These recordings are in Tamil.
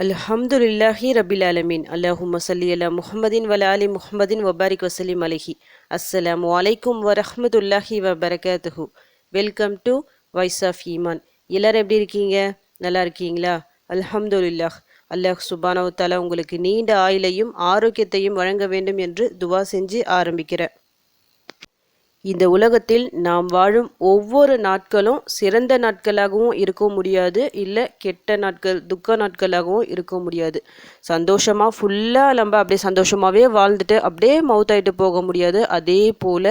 அல்ஹம்துலில்லாஹி ரபில் ஆலமீன். அல்லாஹும்ம ஸல்லி அலா முஹம்மதின் வல ஆலி முஹம்மதின் வபாரிக் வசலிம் அலைஹி. அஸ்ஸலாமு அலைக்கும் வரஹ்மத்துல்லாஹி வபரகாத்துஹு. வெல்கம் டு வாய்ஸ் ஆஃப் ஈமான். எல்லாரும் எப்படி இருக்கீங்க? நல்லா இருக்கீங்களா? அல்ஹம்துலில்லாஹ். அல்லாஹ் சுப்ஹானஹு வ தஆலா உங்களுக்கு நீண்ட ஆயுளையும் ஆரோக்கியத்தையும் வழங்க வேண்டும் என்று துவா செஞ்சு ஆரம்பிக்கிறேன். இந்த உலகத்தில் நாம் வாழும் ஒவ்வொரு நாட்களும் சிறந்த நாட்களாகவும் இருக்க முடியாது, இல்லை கெட்ட நாட்கள் துக்க நாட்களாகவும் இருக்க முடியாது. சந்தோஷமாக ஃபுல்லாக நம்ம அப்படியே சந்தோஷமாகவே வாழ்ந்துட்டு அப்படியே மவுத்தாயிட்டு போக முடியாது. அதே போல்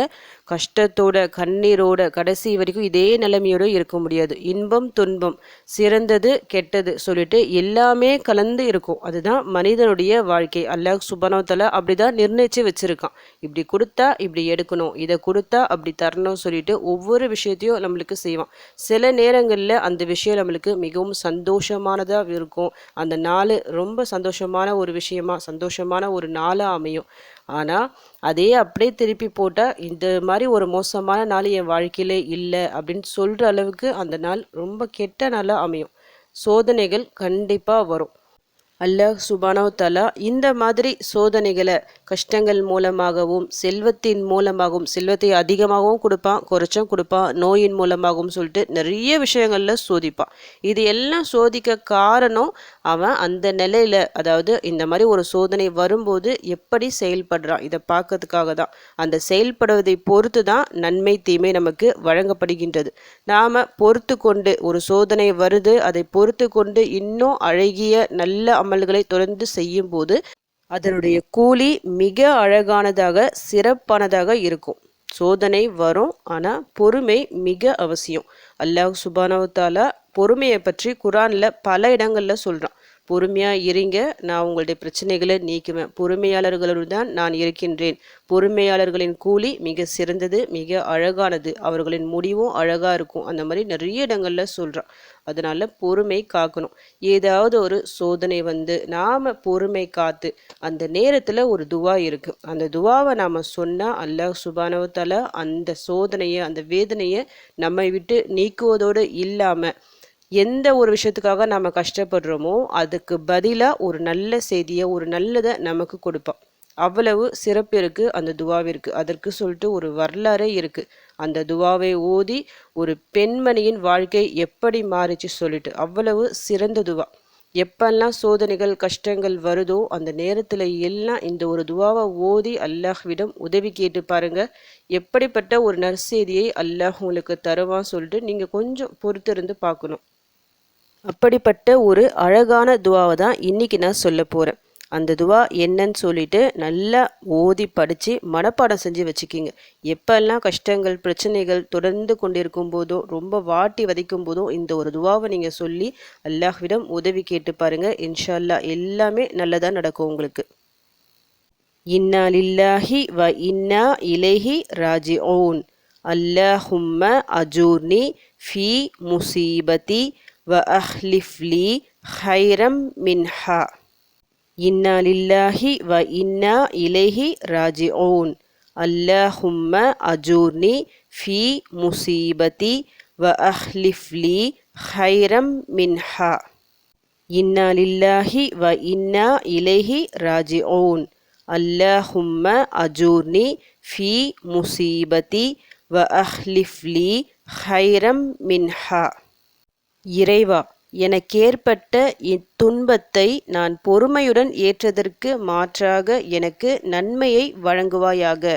கஷ்டத்தோட கண்ணீரோட கடைசி வரைக்கும் இதே நிலைமையோடு இருக்க முடியாது. இன்பம் துன்பம் சிறந்தது கெட்டது சொல்லிட்டு எல்லாமே கலந்து இருக்கும். அதுதான் மனிதனுடைய வாழ்க்கை. அல்லாஹ் சுப்ஹானஹு வ தஆலா அப்படிதான் நிர்ணயிச்சு வச்சிருக்கான். இப்படி கொடுத்தா இப்படி எடுக்கணும், இதை கொடுத்தா அப்படி தரணும் சொல்லிட்டு ஒவ்வொரு விஷயத்தையும் நம்மளுக்கு செய்வான். சில நேரங்களில் அந்த விஷயம் நம்மளுக்கு மிகவும் சந்தோஷமானதாக இருக்கும். அந்த நாள் ரொம்ப சந்தோஷமான ஒரு விஷயமா சந்தோஷமான ஒரு நாளாக அமையும். ஆனால் அதே அப்படியே திருப்பி போட்டால் இந்த மாதிரி ஒரு மோசமான நாள் என் வாழ்க்கையிலே இல்லை அப்படின்னு சொல்கிற அளவுக்கு அந்த நாள் ரொம்ப கெட்ட நாளாக அமையும். சோதனைகள் கண்டிப்பாக வரும். அல்லாஹ் சுப்ஹானஹு வ தஆலா இந்த மாதிரி சோதனைகளை கஷ்டங்கள் மூலமாகவும் செல்வத்தின் மூலமாகவும், செல்வத்தை அதிகமாகவும் கொடுப்பான், குறைச்சும் கொடுப்பான், நோயின் மூலமாகவும் சொல்லிட்டு நிறைய விஷயங்களில் சோதிப்பான். இது எல்லாம் சோதிக்க காரணம் அவன் அந்த நிலையில், அதாவது இந்த மாதிரி ஒரு சோதனை வரும்போது எப்படி செயல்படுறான் இதை பார்க்கறதுக்காக தான். அந்த செயல்படுவதை பொறுத்து தான் நன்மை தீமை நமக்கு வழங்கப்படுகின்றது. நாம் பொறுத்து கொண்டு ஒரு சோதனை வருது, அதை பொறுத்து கொண்டு இன்னும் அழகிய நல்ல அமல்களை தொடர்ந்து செய்யும் போது அதனுடைய கூலி மிக அழகானதாக சிறப்பானதாக இருக்கும். சோதனை வரும், ஆனால் பொறுமை மிக அவசியம். அல்லாஹ் சுப்ஹானஹு வ தஆலா பொறுமையை பற்றி குர்ஆன்ல பல இடங்களில் சொல்கிறான். பொறுமையாக இருங்க, நான் உங்களுடைய பிரச்சனைகளை நீக்குவேன். பொறுமையாளர்களுடன் தான் நான் இருக்கின்றேன். பொறுமையாளர்களின் கூலி மிக சிறந்தது, மிக அழகானது, அவர்களின் முடிவும் அழகாக இருக்கும். அந்த மாதிரி நிறைய இடங்களில் சொல்கிறான். அதனால் பொறுமை காக்கணும். ஏதாவது ஒரு சோதனை வந்து நாம் பொறுமை காத்து அந்த நேரத்தில் ஒரு துவா இருக்குது. அந்த துவாவை நாம் சொன்னால் அல்லாஹ் சுப்ஹானஹு வ தஆலா அந்த சோதனையை அந்த வேதனையை நம்மை விட்டு நீக்குவதோடு இல்லாமல் எந்த ஒரு விஷயத்துக்காக நாம் கஷ்டப்படுறோமோ அதுக்கு பதிலாக ஒரு நல்ல செய்தியை ஒரு நல்லதை நமக்கு கொடுப்பான். அவ்வளவு சிறப்பு இருக்குது அந்த துவாவிற்கு. அதற்கு சொல்லிட்டு ஒரு வரலாறே இருக்குது. அந்த துவாவை ஓதி ஒரு பெண்மணியின் வாழ்க்கை எப்படி மாறிச்சு சொல்லிட்டு அவ்வளவு சிறந்த துவா. எப்பெல்லாம் சோதனைகள் கஷ்டங்கள் வருதோ அந்த நேரத்தில் எல்லாம் இந்த ஒரு துவாவை ஓதி அல்லாஹ்விடம் உதவி கேட்டு பாருங்க. எப்படிப்பட்ட ஒரு நற்செய்தியை அல்லாஹ் உங்களுக்கு தருவான்னு சொல்லிட்டு நீங்கள் கொஞ்சம் பொறுத்திருந்து பார்க்கணும். அப்படிப்பட்ட ஒரு அழகான துவாவை தான் இன்றைக்கி நான் சொல்ல போகிறேன். அந்த துவா என்னன்னு சொல்லிட்டு நல்லா ஓதி படித்து மனப்பாடம் செஞ்சு வச்சுக்கிங்க. எப்பெல்லாம் கஷ்டங்கள் பிரச்சனைகள் தொடர்ந்து கொண்டிருக்கும் போதோ ரொம்ப வாட்டி வதைக்கும் போதோ இந்த ஒரு துவாவை நீங்கள் சொல்லி அல்லாஹ்விடம் உதவி கேட்டு பாருங்கள். இன்ஷா அல்லாஹ் எல்லாமே நல்லதாக நடக்கும் உங்களுக்கு. இன்னா லில்லாஹி வ இன்னா இலைஹி ராஜிஊன். அல்லாஹும்ம அஜூர்னி ஃபி முசீபதி வ அஹ்லிஃப்லி ஹைரம் மின்ஹா. இன்னா லில்லாஹி வ இன்னா இலைஹி ராஜிஊன். அல்லாஹும்ம அஜூர்னி ஃபி முசீபதி வ அஹ்லிஃப்லி ஹைரம் மின்ஹா. இன்னா லில்லாஹி வ இன்னா இலைஹி ராஜிஊன். அல்லாஹும்ம அஜூர்னி ஃபி முசீபதி வ அஹ்லிஃப்லி ஹைரம் மின்ஹா. இறைவா, எனக்கேற்பட்ட இத்துன்பத்தை நான் பொறுமையுடன் ஏற்றதற்கு மாற்றாக எனக்கு நன்மையை வழங்குவாயாக.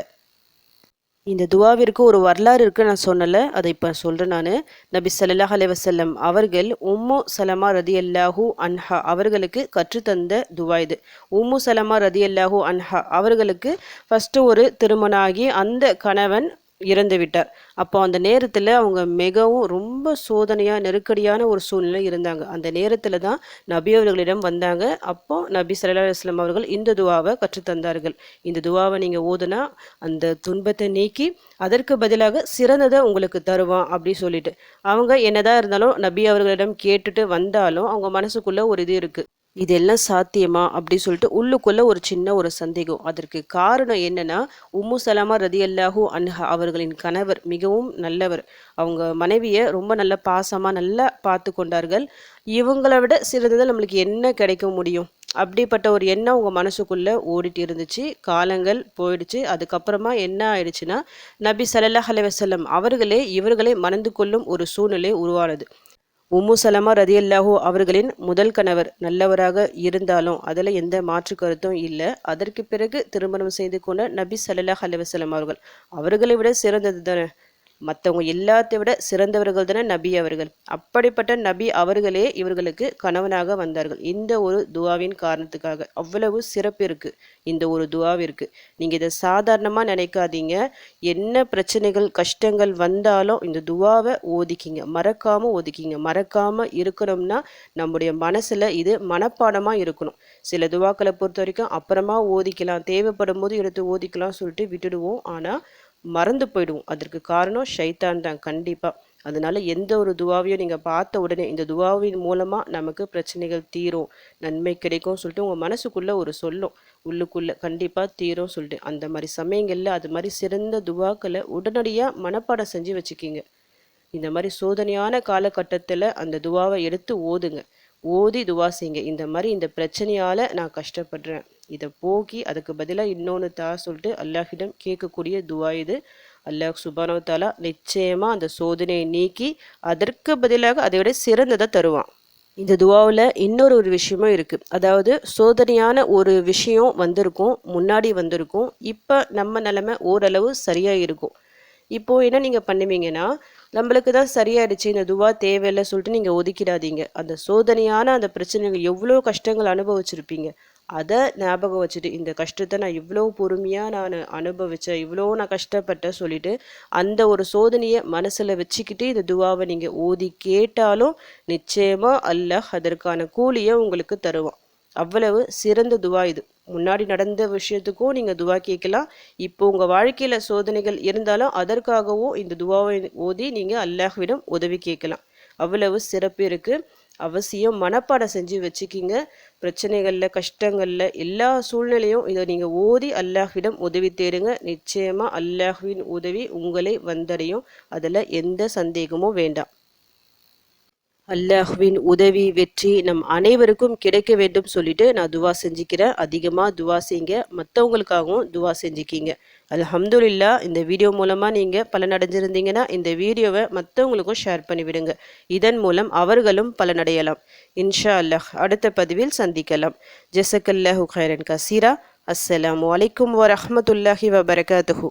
இந்த துவாவிற்கு ஒரு வரலாறு இருக்குது, நான் சொன்னலை, அதை இப்போ சொல்கிறேன் நான். நபி ஸல்லல்லாஹு அலைஹி வஸல்லம் அவர்கள் உம்மு சலமா ரதியல்லாஹு அன்ஹா அவர்களுக்கு கற்றுத்தந்த துவா இது. உம்மு சலமா ரதியல்லாஹு அன்ஹா அவர்களுக்கு ஃபஸ்ட்டு ஒரு திருமணம் ஆகி அந்த கணவன் இறந்து விட்டார். அப்போ அந்த நேரத்தில் அவங்க மிகவும் ரொம்ப சோதனையாக நெருக்கடியான ஒரு சூழ்நிலை இருந்தாங்க. அந்த நேரத்தில் தான் நபி அவர்களிடம் வந்தாங்க. அப்போ நபி ஸல்லல்லாஹு அலைஹி வஸல்லம் அவர்கள் இந்த துவாவை கற்றுத்தந்தார்கள். இந்த துவாவை நீங்கள் ஓதுனா அந்த துன்பத்தை நீக்கி அதற்கு பதிலாக சிறந்ததை உங்களுக்கு தருவான் அப்படி சொல்லிட்டு அவங்க என்னதான் இருந்தாலும் நபி அவர்களிடம் கேட்டுட்டு வந்தாலும் அவங்க மனசுக்குள்ள ஒரு இது இருக்குது. இதெல்லாம் சாத்தியமா அப்படி சொல்லிட்டு உள்ளுக்குள்ள ஒரு சின்ன ஒரு சந்தேகம். அதற்கு காரணம் என்னன்னா, உம்மு சலமா ரதியல்லாஹு அன்ஹா அவர்களின் கணவர் மிகவும் நல்லவர். அவங்க மனைவியை ரொம்ப நல்ல பாசமா நல்லா பார்த்து கொண்டார்கள். இவங்களை விட சிறந்தது நம்மளுக்கு என்ன கிடைக்க முடியும்? அப்படிப்பட்ட ஒரு எண்ணம் உங்க மனசுக்குள்ள ஓடிட்டு இருந்துச்சு. காலங்கள் போயிடுச்சு. அதுக்கப்புறமா என்ன ஆயிடுச்சுன்னா, நபி ஸல்லல்லாஹு அலைஹி வஸல்லம் அவர்களே இவர்களை மணந்து கொள்ளும் ஒரு சூழ்நிலை உருவானது. உம்மு சலமா ரதியல்லாஹு அவர்களின் முதல் கணவர் நல்லவராக இருந்தாலும் அதில் எந்த மாற்று கருத்தும் இல்லை. அதற்கு பிறகு திருமணம் செய்து கொண்ட நபி ஸல்லல்லாஹு அலைஹி வஸல்லம் அவர்களை விட சிறந்தது தானே, மற்றவங்க எல்லாத்தை விட சிறந்தவர்கள் தானே நபி அவர்கள். அப்படிப்பட்ட நபி அவர்களே இவர்களுக்கு கணவனாக வந்தார்கள். இந்த ஒரு துவாவின் காரணத்துக்காக அவ்வளவு சிறப்பு இருக்கு இந்த ஒரு துவாவிற்கு. நீங்க இதை சாதாரணமா நினைக்காதீங்க. என்ன பிரச்சனைகள் கஷ்டங்கள் வந்தாலும் இந்த துவாவை ஓதிக்கிங்க, மறக்காம ஓதிக்கிங்க. மறக்காம இருக்கணும்னா நம்முடைய மனசுல இது மனப்பாடமா இருக்கணும். சில துவாக்களை பொறுத்த வரைக்கும் அப்புறமா ஓதிக்கலாம், தேவைப்படும் போது எடுத்து ஓதிக்கலாம் சொல்லிட்டு விட்டுடுவோம். ஆனா மறந்து போயிடுவோம். அதற்கு காரணம் ஷைத்தான் தான் கண்டிப்பா. அதனால எந்த ஒரு துவாவையும் நீங்க பார்த்த உடனே இந்த துவாவின் மூலமா நமக்கு பிரச்சனைகள் தீரும், நன்மை கிடைக்கும் சொல்லிட்டு உங்க மனசுக்குள்ள ஒரு சொல்லும், உள்ளுக்குள்ள கண்டிப்பா தீரும் சொல்லிட்டு. அந்த மாதிரி சமயங்கள்ல அது மாதிரி சிறந்த துவாக்களை உடனடியா மனப்பாடம் செஞ்சு வச்சுக்கிங்க. இந்த மாதிரி சோதனையான காலகட்டத்தில் அந்த துவாவை எடுத்து ஓதுங்க. ஓதி துவா செய்யுங்க. இந்த மாதிரி இந்த பிரச்சனையால் நான் கஷ்டப்படுறேன், இதை போக்கி அதுக்கு பதிலாக இன்னொன்று தா சொல்லிட்டு அல்லாஹிடம் கேட்கக்கூடிய துவா இது. அல்லாஹ் சுப்ஹானஹு வ தஆலா நிச்சயமாக அந்த சோதனையை நீக்கி அதற்கு பதிலாக அதை விட சிறந்ததை தருவான். இந்த துவாவில் இன்னொரு ஒரு விஷயமும் இருக்குது. அதாவது சோதனையான ஒரு விஷயம் வந்திருக்கும், முன்னாடி வந்திருக்கும். இப்போ நம்ம நிலைமை ஓரளவு சரியாக இருக்கும். இப்போது என்ன நீங்கள் பண்ணுவீங்கன்னா, நம்மளுக்கு தான் சரியாயிடுச்சு, இந்த துவா தேவையில்லை சொல்லிட்டு நீங்கள் ஒதுக்கிடாதீங்க. அந்த சோதனையான அந்த பிரச்சனைகள் எவ்வளோ கஷ்டங்கள் அனுபவிச்சிருப்பீங்க, அதை ஞாபகம் வச்சுட்டு இந்த கஷ்டத்தை நான் இவ்வளோ பொறுமையாக நான் அனுபவித்தேன், இவ்வளோ நான் கஷ்டப்பட்டேன் சொல்லிட்டு அந்த ஒரு சோதனையை மனசில் வச்சுக்கிட்டு இந்த துவாவை நீங்கள் ஓதி கேட்டாலும் நிச்சயமாக அல்லாஹ் அதற்கான கூலியை உங்களுக்கு தருவான். அவ்வளவு சிறந்த துவா இது. முன்னாடி நடந்த விஷயத்துக்கும் நீங்கள் துவா கேட்கலாம். இப்போ உங்கள் வாழ்க்கையில் சோதனைகள் இருந்தாலும் அதற்காகவும் இந்த துவாவை ஓதி நீங்கள் அல்லாஹ்விடம் உதவி கேட்கலாம். அவ்வளவு சிறப்பு இருக்குது. அவசியம் மனப்பாடம் செஞ்சு வச்சுக்கிங்க. பிரச்சனைகளில் கஷ்டங்களில் எல்லா சூழ்நிலையும் இதை நீங்கள் ஓதி அல்லாஹ்விடம் உதவி தேடுங்க. நிச்சயமாக அல்லாஹ்வின் உதவி உங்களை வந்தடையும். அதில் எந்த சந்தேகமும் வேண்டாம். அல்லாஹ்வின் உதவி வெற்றி நம் அனைவருக்கும் கிடைக்க வேண்டும் சொல்லிட்டு நான் துவா செஞ்சுக்கிறேன். அதிகமாக துவா செய்யுங்க, மற்றவங்களுக்காகவும் துவா செஞ்சுக்கிங்க. அல்ஹம்துலில்லாஹ். இந்த வீடியோ மூலமாக நீங்கள் பலனடைஞ்சிருந்தீங்கன்னா இந்த வீடியோவை மற்றவங்களுக்கும் ஷேர் பண்ணிவிடுங்க. இதன் மூலம் அவர்களும் பலனடையலாம். இன்ஷா அல்லாஹ் அடுத்த பதிவில் சந்திக்கலாம். ஜஸக்கல்லாஹு கைரன் கசீரா. அஸ்ஸலாமு அலைக்கும் வரஹ்மத்துல்லாஹி வபரகாத்துஹு.